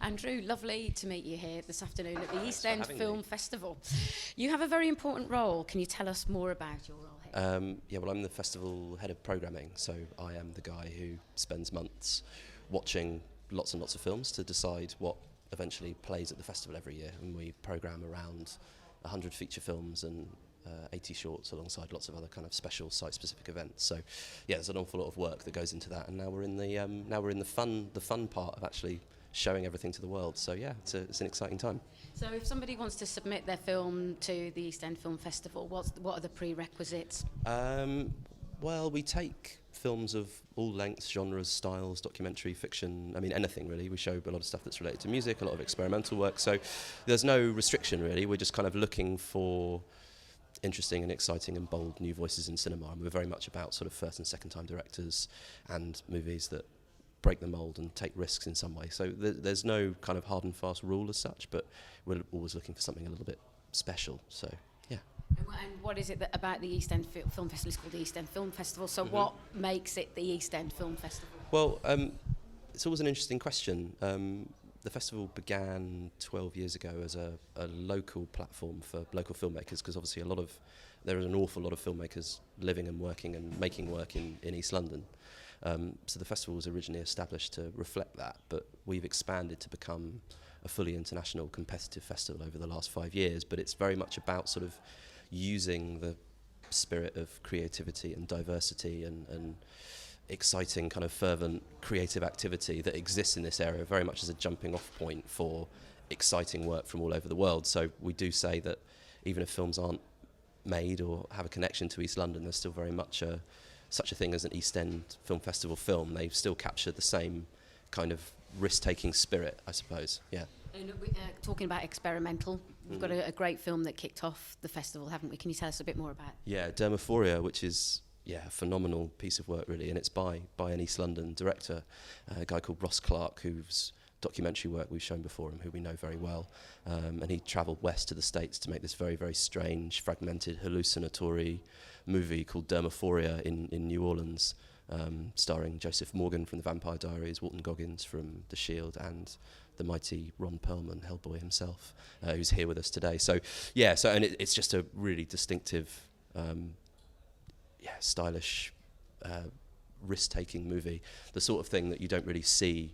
Andrew, lovely to meet you here this afternoon at the East End Film me. Festival. You have a very important role. Can you tell us more about your role here? Well, I'm the festival head of programming, so I am the guy who spends months watching lots and lots of films to decide what eventually plays at the festival every year, and we program around 100 feature films and 80 shorts alongside lots of other kind of special site-specific events. So, yeah, there's an awful lot of work that goes into that, and now we're in the fun part of actually showing everything to the world. So yeah, it's an exciting time. So if somebody wants to submit their film to the East End Film Festival, what are the prerequisites? Well, we take films of all lengths, genres, styles, documentary, fiction, I mean anything really. We show a lot of stuff that's related to music, a lot of experimental work, so there's no restriction really. We're just kind of looking for interesting and exciting and bold new voices in cinema, and we're very much about sort of first and second time directors and movies that break the mould and take risks in some way. So there's no kind of hard and fast rule as such, but we're always looking for something a little bit special. So yeah. And what is it about the East End Film Festival? It's called the East End Film Festival. So what makes it the East End Film Festival? Well, it's always an interesting question. The festival began 12 years ago as a local platform for local filmmakers, because obviously there is an awful lot of filmmakers living and working and making work in East London. So the festival was originally established to reflect that, but we've expanded to become a fully international competitive festival over the last 5 years. But it's very much about sort of using the spirit of creativity and diversity and exciting kind of fervent creative activity that exists in this area very much as a jumping off point for exciting work from all over the world. So we do say that even if films aren't made or have a connection to East London, there's still very much such a thing as an East End Film Festival film. They've still captured the same kind of risk-taking spirit, I suppose. Yeah. And talking about experimental, we've got a great film that kicked off the festival, haven't we? Can you tell us a bit more about it? Yeah, Dermaphoria, which is a phenomenal piece of work really, and it's by an East London director, a guy called Ross Clark, whose documentary work we've shown before him, who we know very well, and he travelled west to the States to make this very, very strange, fragmented, hallucinatory movie called Dermaphoria in New Orleans, starring Joseph Morgan from The Vampire Diaries, Walton Goggins from The Shield, and the mighty Ron Perlman, Hellboy himself, who's here with us today. So it's just a really distinctive, stylish, risk-taking movie, the sort of thing that you don't really see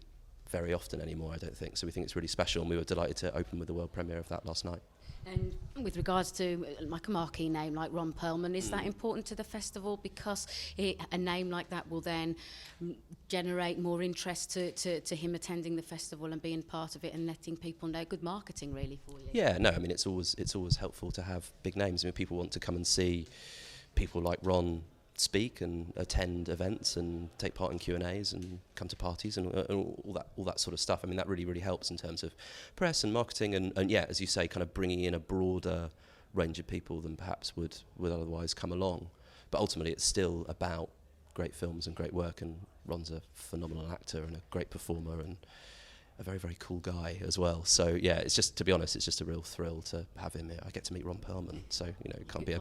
very often anymore, I don't think. So we think it's really special, and we were delighted to open with the world premiere of that last night. And with regards to like a marquee name like Ron Perlman, is that important to the festival, because a name like that will then generate more interest to him attending the festival and being part of it and letting people know? Good marketing really for you. Yeah, no, I mean it's always helpful to have big names. I mean, people want to come and see people like Ron speak and attend events and take part in Q&As and come to parties and all that sort of stuff. I mean, that really, really helps in terms of press and marketing and yeah, as you say, kind of bringing in a broader range of people than perhaps would otherwise come along. But ultimately, it's still about great films and great work, and Ron's a phenomenal actor and a great performer and a very, very cool guy as well. So yeah, it's just, to be honest, it's just a real thrill to have him here. I get to meet Ron Perlman, so it can't be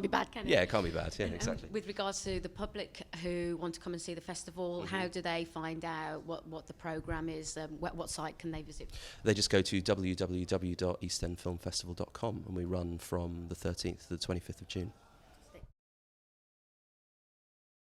bad, can it? Yeah, it can't be bad. Yeah, exactly. With regards to the public who want to come and see the festival, how do they find out what the programme is? What site can they visit? They just go to www.eastendfilmfestival.com, and we run from the 13th to the 25th of June.